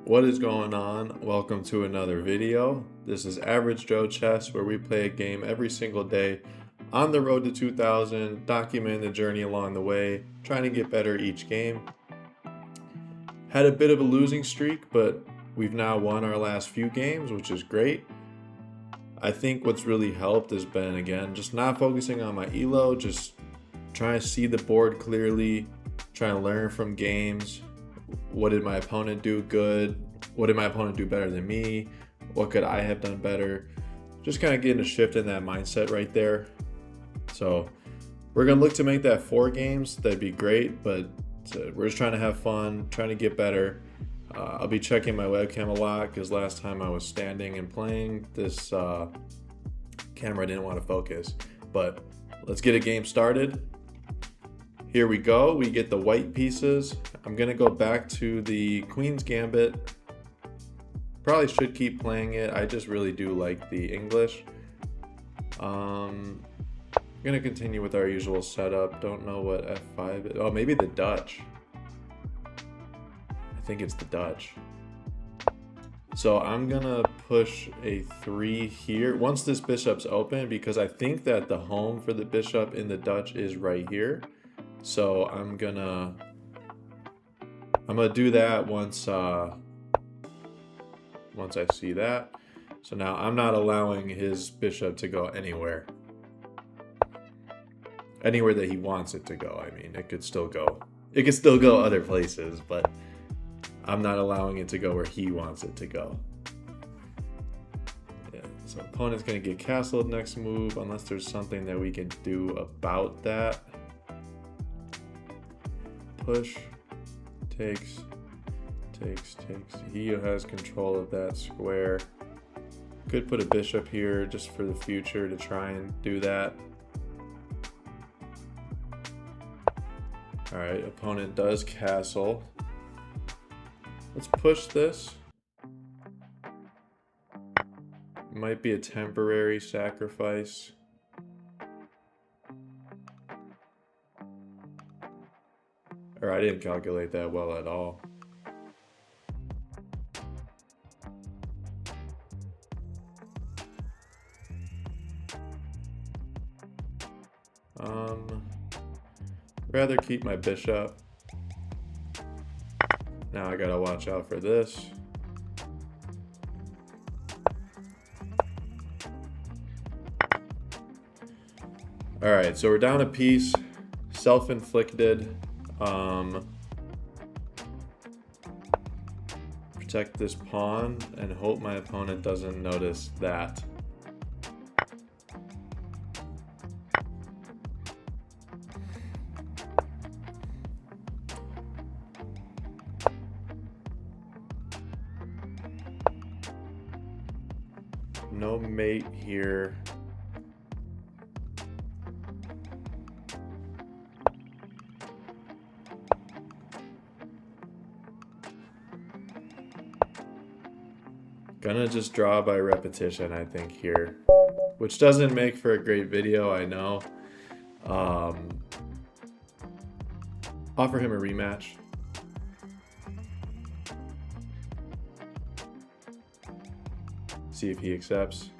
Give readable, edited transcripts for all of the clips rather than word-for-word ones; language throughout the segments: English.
What is going on? Welcome to another video. This is Average Joe Chess, where we play a game every single day on the road to 2000, documenting the journey along the way, trying to get better each game. Had a bit of a losing streak, but we've now won our last few games, which is great. I think what's really helped has been, again, just not focusing on my elo, just trying to see the board clearly, trying to learn from games. What did my opponent do good? What did my opponent do better than me? What could I have done better? Just kind of getting a shift in that mindset right there. So we're going to look to make that 4 games. That'd be great, but we're just trying to have fun, trying to get better. I'll be checking my webcam a lot because last time I was standing and playing, this camera didn't want to focus. But let's get a game started. Here we go. We get the white pieces. I'm going to go back to the Queen's Gambit. Probably should keep playing it. I just really do like the English. I'm going to continue with our usual setup. Don't know what F5 is. Oh, maybe the Dutch. I think it's the Dutch. So I'm going to push a 3 here. Once this bishop's open, because I think that the home for the bishop in the Dutch is right here. So I'm gonna do that once I see that. So now I'm not allowing his bishop to go anywhere that he wants it to go. I mean, it could still go other places, but I'm not allowing it to go where he wants it to go. Yeah, so opponent's gonna get castled next move unless there's something that we can do about that. Push, takes. He has control of that square. Could put a bishop here just for the future to try and do that. All right, opponent does castle. Let's push this. Might be a temporary sacrifice. Or I didn't calculate that well at all. Rather keep my bishop. Now I gotta watch out for this. All right, so we're down a piece, self-inflicted. Protect this pawn and hope my opponent doesn't notice that. No mate here. Gonna just draw by repetition, I think, here. Which doesn't make for a great video, I know. Offer him a rematch. See if he accepts.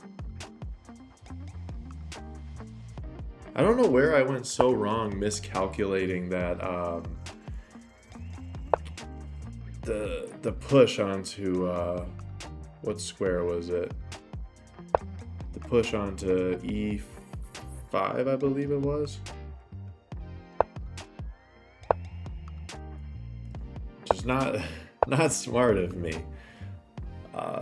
I don't know where I went so wrong miscalculating that the push onto what square was it? The push onto E5, I believe it was. Just not smart of me.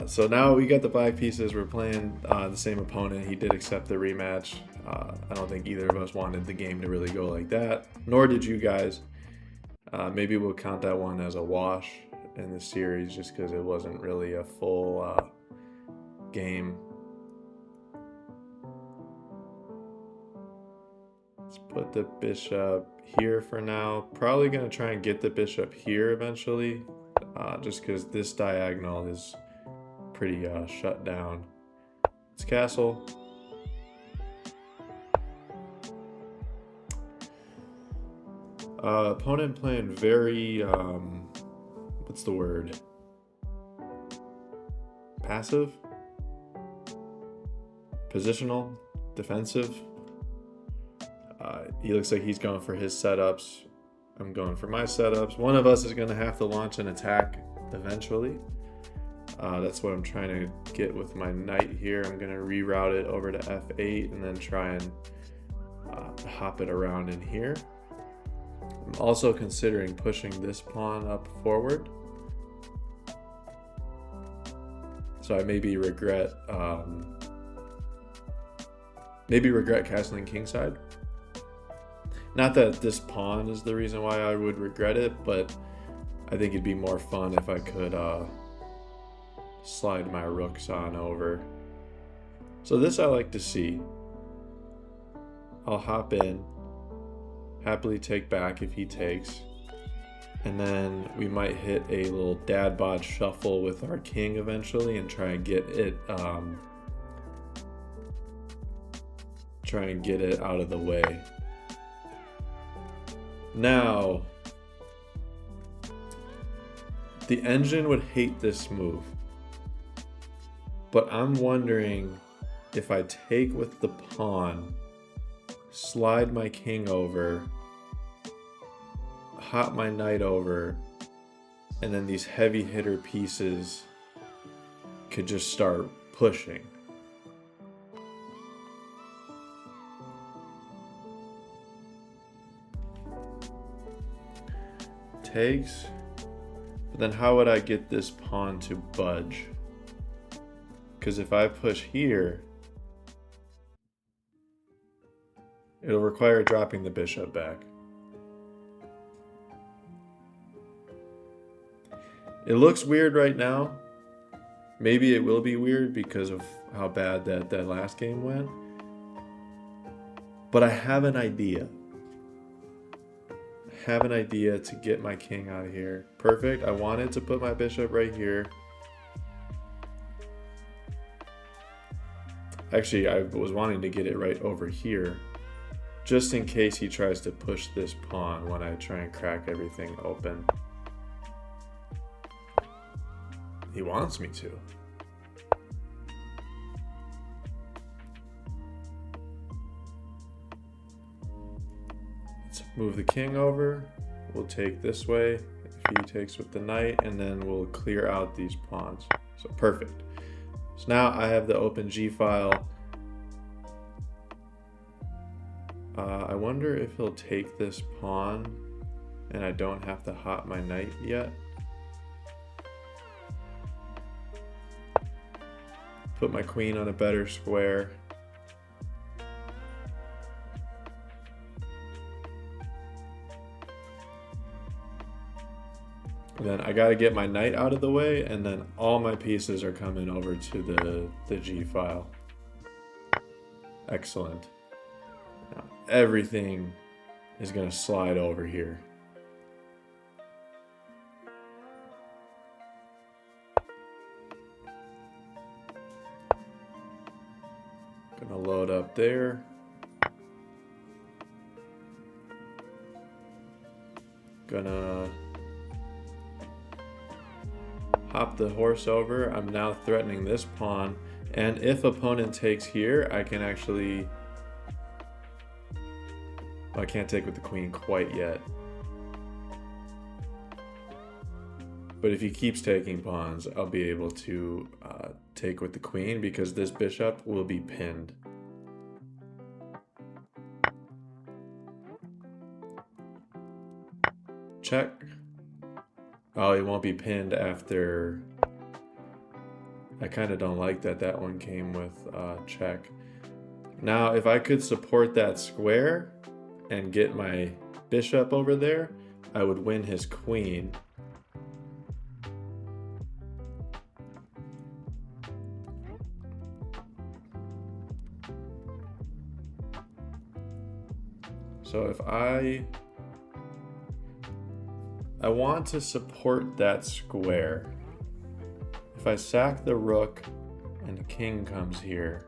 So now we got the black pieces. We're playing the same opponent. He did accept the rematch. I don't think either of us wanted the game to really go like that, nor did you guys. Maybe we'll count that one as a wash in the series just because it wasn't really a full game. Let's put the bishop here for now. Probably going to try and get the bishop here eventually, just because this diagonal is pretty shut down. It's castle. Opponent playing very, what's the word? passive, positional, defensive. He looks like he's going for his setups. I'm going for my setups. One of us is going to have to launch an attack eventually. That's what I'm trying to get with my knight here. I'm going to reroute it over to f8 and then try and hop it around in here. I'm also considering pushing this pawn up forward. So I maybe regret castling kingside. Not that this pawn is the reason why I would regret it, but I think it'd be more fun if I could slide my rooks on over. So this I like to see. I'll hop in, happily take back if he takes, and then we might hit a little dad bod shuffle with our king eventually and try and get it out of the way. Now, the engine would hate this move, but I'm wondering if I take with the pawn, slide my king over, hop my knight over, and then these heavy hitter pieces could just start pushing. Takes, but then how would I get this pawn to budge? Because if I push here, it'll require dropping the bishop back. It looks weird right now. Maybe it will be weird because of how bad that last game went. But I have an idea. To get my king out of here. Perfect. I wanted to put my bishop right here. Actually, I was wanting to get it right over here, just in case he tries to push this pawn when I try and crack everything open. He wants me to. Let's move the king over. We'll take this way if he takes with the knight, and then we'll clear out these pawns. So perfect. So now I have the open G file. I wonder if he'll take this pawn and I don't have to hop my knight yet. Put my queen on a better square. And then I gotta get my knight out of the way, and then all my pieces are coming over to the G file. Excellent. Now everything is gonna slide over here. Gonna load up there. Gonna hop the horse over. I'm now threatening this pawn, and if opponent takes here, I can actually... I can't take with the queen quite yet. But if he keeps taking pawns, I'll be able to take with the queen because this bishop will be pinned. Check. Oh, it won't be pinned after... I kind of don't like that one came with check. Now, if I could support that square and get my bishop over there, I would win his queen. So if I want to support that square. If I sack the rook and the king comes here,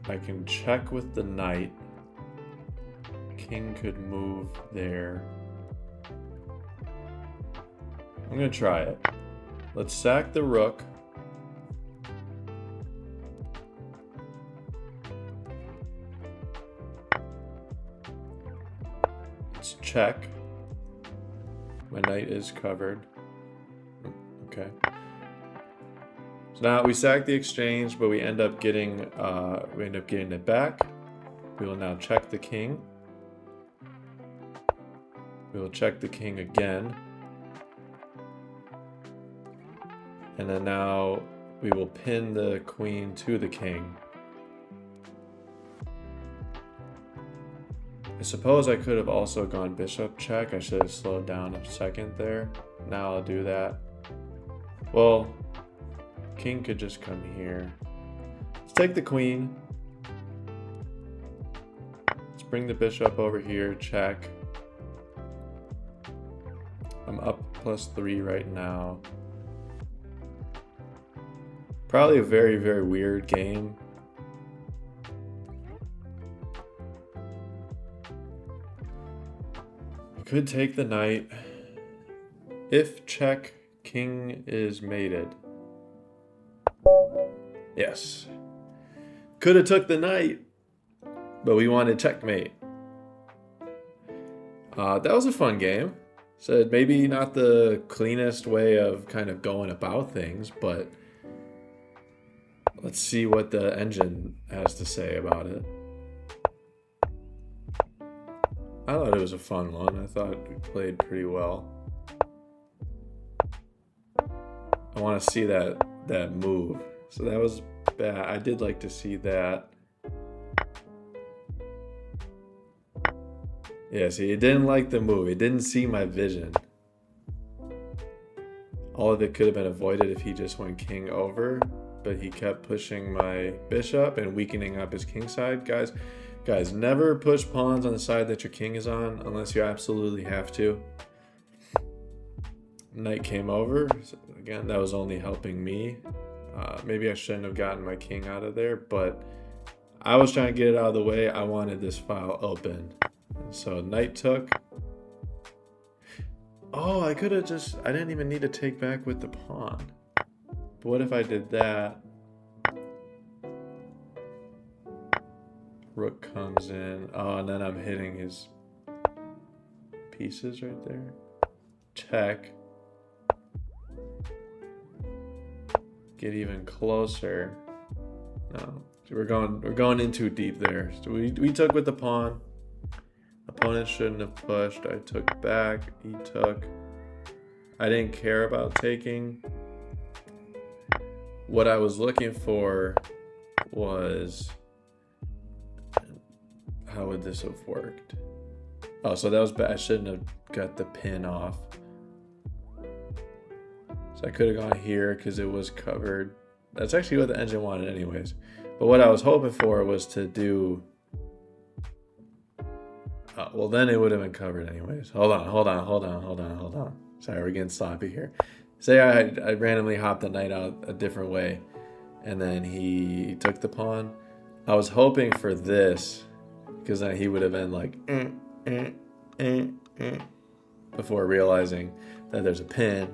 I can check with the knight. King could move there. I'm gonna try it. Let's sack the rook. Let's check. My knight is covered. Okay. So now we sack the exchange, but we end up getting it back. We will now check the king. We will check the king again. And then now we will pin the queen to the king. I suppose I could have also gone bishop check. I should have slowed down a second there. Now I'll do that. Well, king could just come here. Let's take the queen. Let's bring the bishop over here, check. I'm up +3 right now. Probably a very, very weird game. Could take the knight. If check, king is mated. Yes. Could have took the knight, but we wanted checkmate. That was a fun game. So maybe not the cleanest way of kind of going about things, but let's see what the engine has to say about it. I thought it was a fun one. I thought we played pretty well. I want to see that move. So that was bad. I did like to see that. Yeah, see, it didn't like the move. It didn't see my vision. All of it could have been avoided if he just went king over, but he kept pushing my bishop and weakening up his king side. Guys, never push pawns on the side that your king is on unless you absolutely have to. Knight came over. So again, that was only helping me. Maybe I shouldn't have gotten my king out of there, but I was trying to get it out of the way. I wanted this file open. So knight took. Oh, I could have I didn't even need to take back with the pawn. But what if I did that? Rook comes in. Oh, and then I'm hitting his pieces right there. Check. Get even closer. No, so we're going in too deep there. So we took with the pawn. Opponent shouldn't have pushed. I took back. He took. I didn't care about taking. What I was looking for was, how would this have worked? Oh, so that was bad. I shouldn't have got the pin off. So I could have gone here because it was covered. That's actually what the engine wanted anyways. But what I was hoping for was to do... well, then it would have been covered anyways. Hold on. Sorry, we're getting sloppy here. Say I randomly hopped the knight out a different way, and then he took the pawn. I was hoping for this, because then he would have been like, before realizing that there's a pin.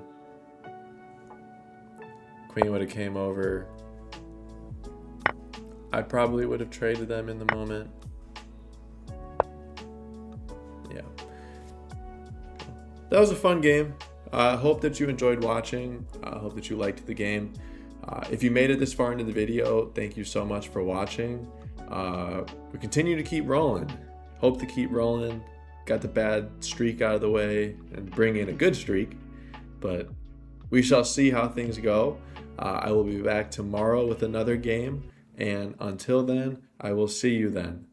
Queen would have came over. I probably would have traded them in the moment. Yeah. That was a fun game. I hope that you enjoyed watching. I hope that you liked the game. If you made it this far into the video, thank you so much for watching. We continue to keep rolling. Hope to keep rolling. Got the bad streak out of the way and bring in a good streak. But we shall see how things go. I will be back tomorrow with another game. And until then, I will see you then.